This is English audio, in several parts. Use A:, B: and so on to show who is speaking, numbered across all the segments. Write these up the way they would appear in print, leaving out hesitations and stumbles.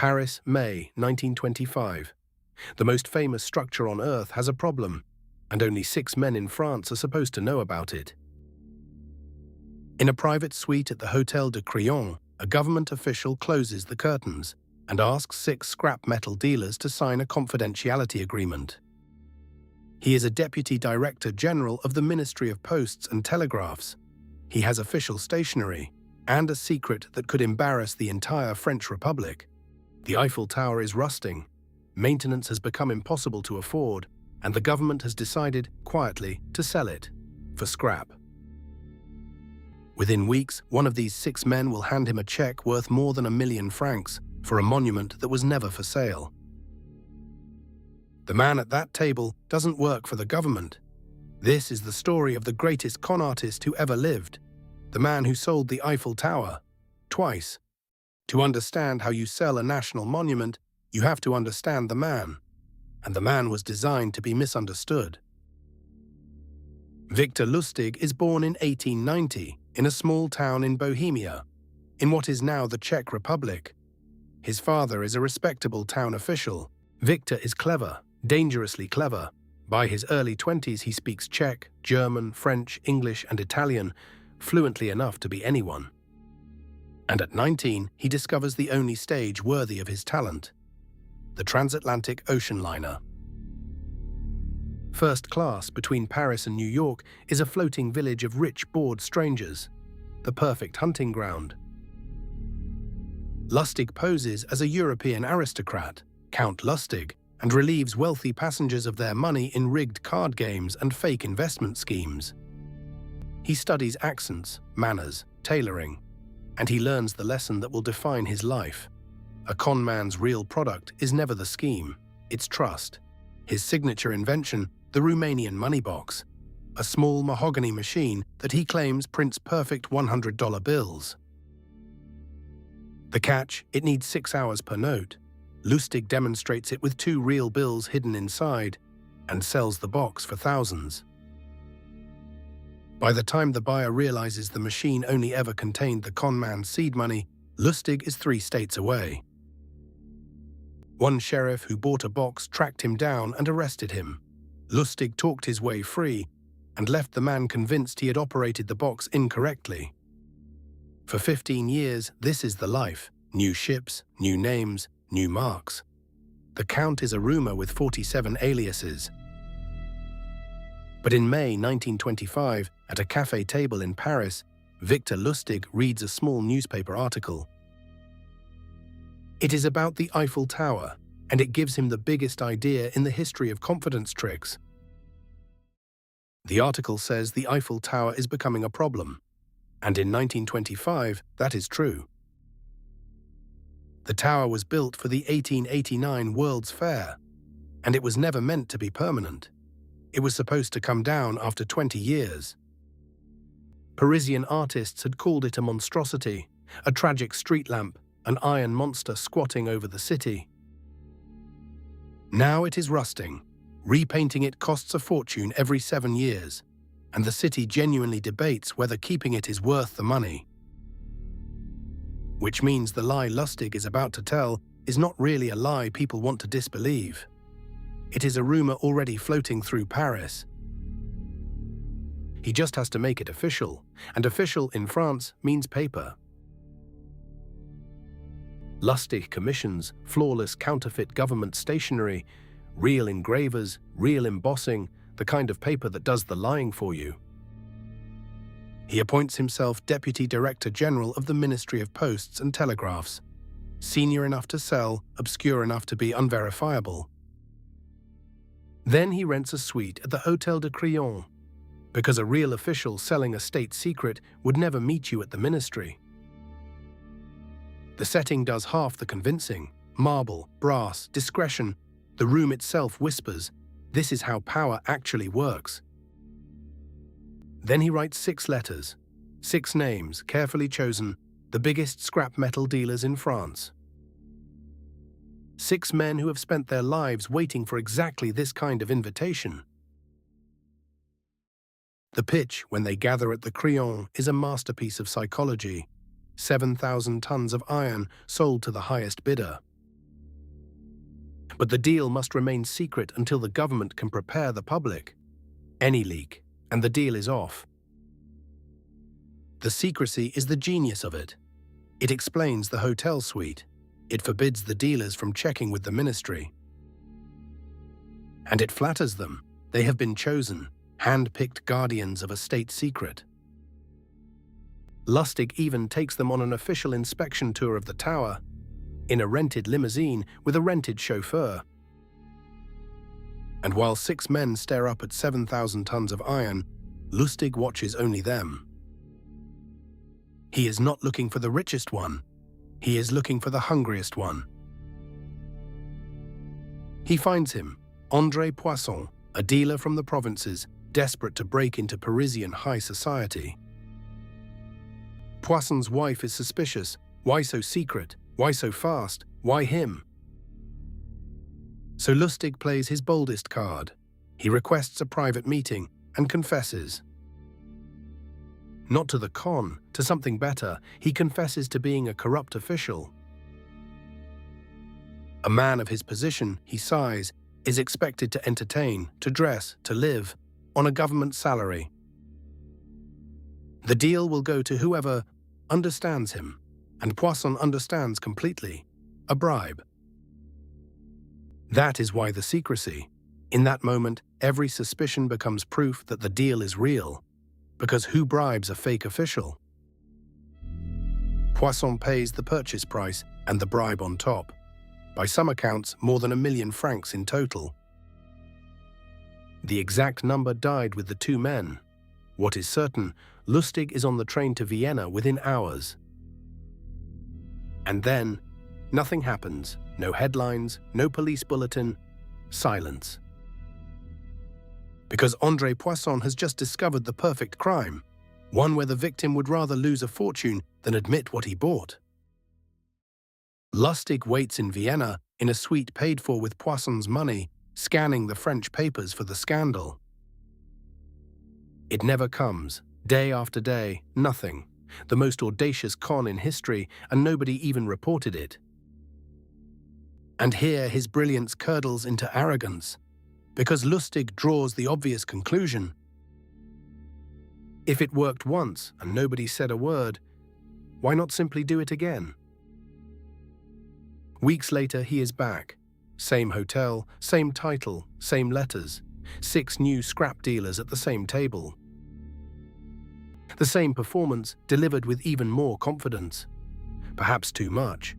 A: Paris, May 1925. The most famous structure on Earth has a problem, and only 6 men in France are supposed to know about it. In a private suite at the Hôtel de Crillon, a government official closes the curtains and asks 6 scrap metal dealers to sign a confidentiality agreement. He is a Deputy Director General of the Ministry of Posts and Telegraphs. He has official stationery and a secret that could embarrass the entire French Republic. The Eiffel Tower is rusting, maintenance has become impossible to afford, and the government has decided, quietly, to sell it for scrap. Within weeks, one of these 6 men will hand him a check worth more than 1 million francs for a monument that was never for sale. The man at that table doesn't work for the government. This is the story of the greatest con artist who ever lived, the man who sold the Eiffel Tower, twice. To understand how you sell a national monument, you have to understand the man, and the man was designed to be misunderstood. Victor Lustig is born in 1890 in a small town in Bohemia, in what is now the Czech Republic. His father is a respectable town official. Victor is clever, dangerously clever. By his early 20s, he speaks Czech, German, French, English, and Italian fluently enough to be anyone. And at 19, he discovers the only stage worthy of his talent: the transatlantic ocean liner. First class between Paris and New York is a floating village of rich, bored strangers, the perfect hunting ground. Lustig poses as a European aristocrat, Count Lustig, and relieves wealthy passengers of their money in rigged card games and fake investment schemes. He studies accents, manners, tailoring, and he learns the lesson that will define his life. A con man's real product is never the scheme, it's trust. His signature invention, the Romanian money box, a small mahogany machine that he claims prints perfect $100 bills. The catch, it needs 6 hours per note. Lustig demonstrates it with 2 real bills hidden inside and sells the box for thousands. By the time the buyer realizes the machine only ever contained the con man's seed money, Lustig is 3 states away. One sheriff who bought a box tracked him down and arrested him. Lustig talked his way free and left the man convinced he had operated the box incorrectly. For 15 years, this is the life: new ships, new names, new marks. The Count is a rumor with 47 aliases. But in May 1925, at a cafe table in Paris, Victor Lustig reads a small newspaper article. It is about the Eiffel Tower, and it gives him the biggest idea in the history of confidence tricks. The article says the Eiffel Tower is becoming a problem, and in 1925, that is true. The tower was built for the 1889 World's Fair, and it was never meant to be permanent. It was supposed to come down after 20 years. Parisian artists had called it a monstrosity, a tragic street lamp, an iron monster squatting over the city. Now it is rusting. Repainting it costs a fortune every 7 years, and the city genuinely debates whether keeping it is worth the money. Which means the lie Lustig is about to tell is not really a lie people want to disbelieve. It is a rumor already floating through Paris. He just has to make it official, and official in France means paper. Lustig commissions flawless counterfeit government stationery, real engravers, real embossing, the kind of paper that does the lying for you. He appoints himself Deputy Director General of the Ministry of Posts and Telegraphs, senior enough to sell, obscure enough to be unverifiable. Then he rents a suite at the Hôtel de Crillon, because a real official selling a state secret would never meet you at the ministry. The setting does half the convincing: marble, brass, discretion. The room itself whispers, this is how power actually works. Then he writes 6 letters, 6 names, carefully chosen, the biggest scrap metal dealers in France. 6 men who have spent their lives waiting for exactly this kind of invitation. The pitch, when they gather at the Crillon, is a masterpiece of psychology. 7,000 tons of iron sold to the highest bidder. But the deal must remain secret until the government can prepare the public. Any leak, and the deal is off. The secrecy is the genius of it. It explains the hotel suite. It forbids the dealers from checking with the ministry. And it flatters them. They have been chosen, hand-picked guardians of a state secret. Lustig even takes them on an official inspection tour of the tower, in a rented limousine with a rented chauffeur. And while 6 men stare up at 7,000 tons of iron, Lustig watches only them. He is not looking for the richest one. He is looking for the hungriest one. He finds him, André Poisson, a dealer from the provinces, desperate to break into Parisian high society. Poisson's wife is suspicious. Why so secret? Why so fast? Why him? So Lustig plays his boldest card. He requests a private meeting and confesses. Not to the con, to something better. He confesses to being a corrupt official. A man of his position, he sighs, is expected to entertain, to dress, to live, on a government salary. The deal will go to whoever understands him, and Poisson understands completely, a bribe. That is why the secrecy. In that moment, every suspicion becomes proof that the deal is real, because who bribes a fake official? Poisson pays the purchase price and the bribe on top. By some accounts, more than 1 million francs in total. The exact number died with the 2 men. What is certain, Lustig is on the train to Vienna within hours. And then, nothing happens. No headlines, no police bulletin, silence. Because André Poisson has just discovered the perfect crime, one where the victim would rather lose a fortune than admit what he bought. Lustig waits in Vienna in a suite paid for with Poisson's money, scanning the French papers for the scandal. It never comes. Day after day, nothing. The most audacious con in history, and nobody even reported it. And here his brilliance curdles into arrogance, because Lustig draws the obvious conclusion. If it worked once and nobody said a word, why not simply do it again? Weeks later, he is back. Same hotel, same title, same letters. 6 new scrap dealers at the same table. The same performance delivered with even more confidence. Perhaps too much.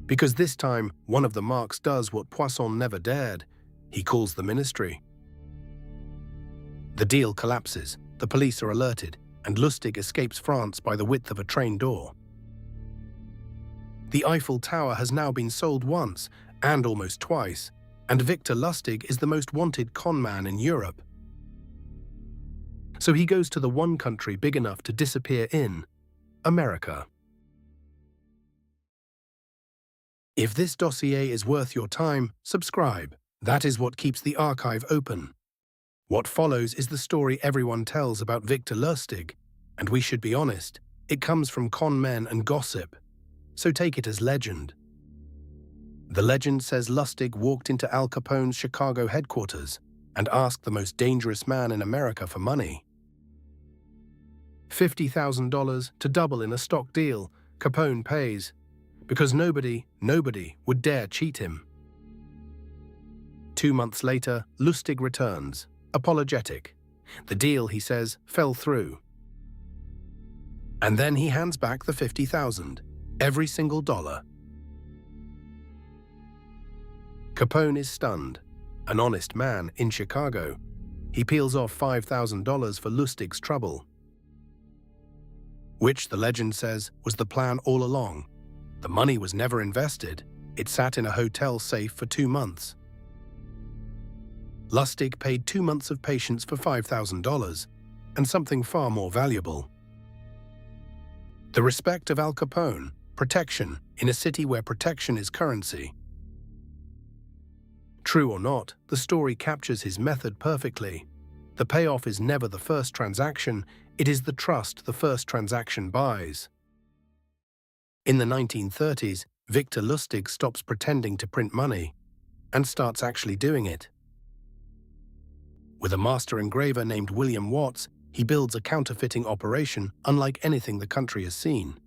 A: Because this time, one of the marks does what Poisson never dared. He calls the ministry. The deal collapses, the police are alerted, and Lustig escapes France by the width of a train door. The Eiffel Tower has now been sold once, and almost twice, and Victor Lustig is the most wanted con man in Europe. So he goes to the one country big enough to disappear in, America. If this dossier is worth your time, subscribe. That is what keeps the archive open. What follows is the story everyone tells about Victor Lustig, and we should be honest, it comes from con men and gossip, so take it as legend. The legend says Lustig walked into Al Capone's Chicago headquarters and asked the most dangerous man in America for money. $50,000 to double in a stock deal. Capone pays, because nobody would dare cheat him. 2 months later, Lustig returns, apologetic. The deal, he says, fell through. And then he hands back the $50,000, every single dollar. Capone is stunned. An honest man in Chicago. He peels off $5,000 for Lustig's trouble. Which, the legend says, was the plan all along. The money was never invested. It sat in a hotel safe for 2 months. Lustig paid 2 months of patience for $5,000, and something far more valuable. The respect of Al Capone, protection, in a city where protection is currency. True or not, the story captures his method perfectly. The payoff is never the first transaction, it is the trust the first transaction buys. In the 1930s, Victor Lustig stops pretending to print money and starts actually doing it. With a master engraver named William Watts, he builds a counterfeiting operation unlike anything the country has seen.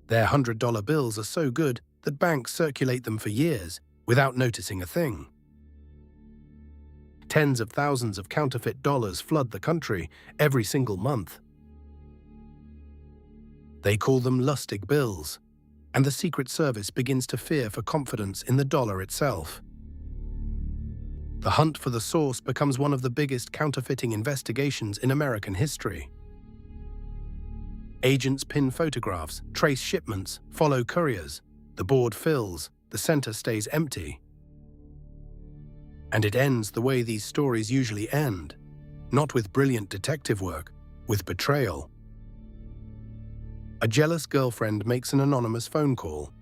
A: Their $100 bills are so good that banks circulate them for years without noticing a thing. Tens of thousands of counterfeit dollars flood the country every single month. They call them Lustig bills, and the Secret Service begins to fear for confidence in the dollar itself. The hunt for the source becomes one of the biggest counterfeiting investigations in American history. Agents pin photographs, trace shipments, follow couriers. The board fills, the center stays empty. And it ends the way these stories usually end, not with brilliant detective work, with betrayal. A jealous girlfriend makes an anonymous phone call.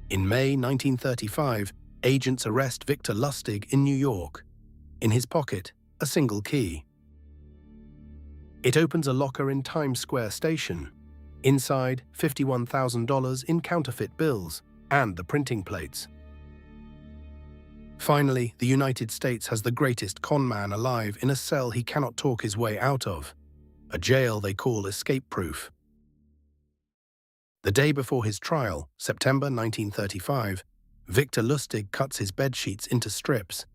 A: In May 1935, agents arrest Victor Lustig in New York. In his pocket, a single key. It opens a locker in Times Square station. Inside, $51,000 in counterfeit bills and the printing plates. Finally, the United States has the greatest con man alive in a cell he cannot talk his way out of. A jail they call escape-proof. The day before his trial, September 1935, Victor Lustig cuts his bedsheets into strips.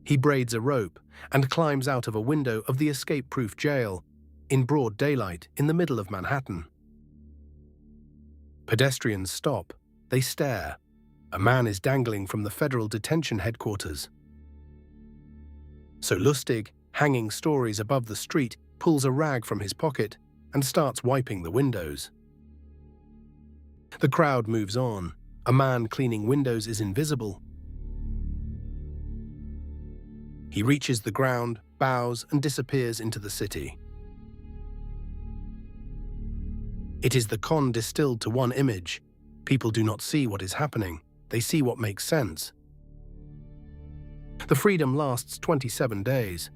A: He braids a rope and climbs out of a window of the escape-proof jail in broad daylight in the middle of Manhattan. Pedestrians stop. They stare. A man is dangling from the federal detention headquarters. So Lustig, hanging stories above the street, pulls a rag from his pocket and starts wiping the windows. The crowd moves on. A man cleaning windows is invisible. He reaches the ground, bows, and disappears into the city. It is the con distilled to one image. People do not see what is happening. They see what makes sense. The freedom lasts 27 days.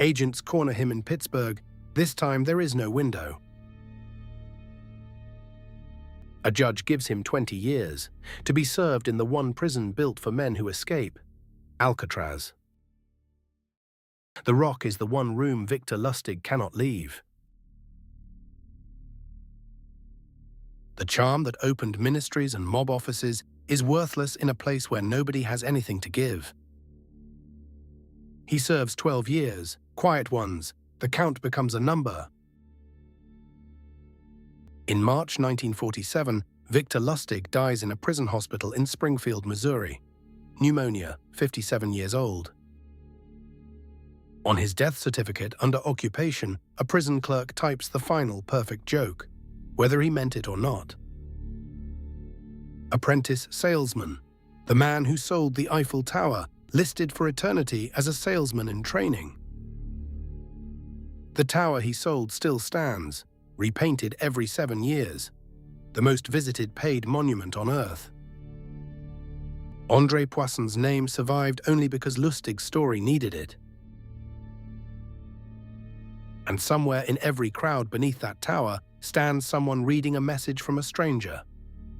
A: Agents corner him in Pittsburgh. This time there is no window. A judge gives him 20 years to be served in the one prison built for men who escape, Alcatraz. The Rock is the one room Victor Lustig cannot leave. The charm that opened ministries and mob offices is worthless in a place where nobody has anything to give. He serves 12 years, quiet ones. The count becomes a number. In March 1947, Victor Lustig dies in a prison hospital in Springfield, Missouri. Pneumonia, 57 years old. On his death certificate under occupation, a prison clerk types the final perfect joke, whether he meant it or not. Apprentice salesman, the man who sold the Eiffel Tower, listed for eternity as a salesman in training. The tower he sold still stands, repainted every 7 years, the most visited paid monument on Earth. André Poisson's name survived only because Lustig's story needed it. And somewhere in every crowd beneath that tower stands someone reading a message from a stranger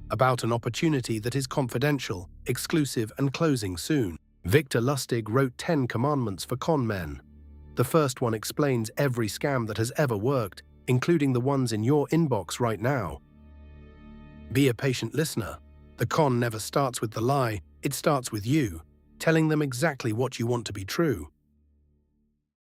A: about an opportunity that is confidential, exclusive, and closing soon. Victor Lustig wrote 10 commandments for con men. The first one explains every scam that has ever worked, including the ones in your inbox right now. Be a patient listener. The con never starts with the lie, it starts with you, telling them exactly what you want to be true.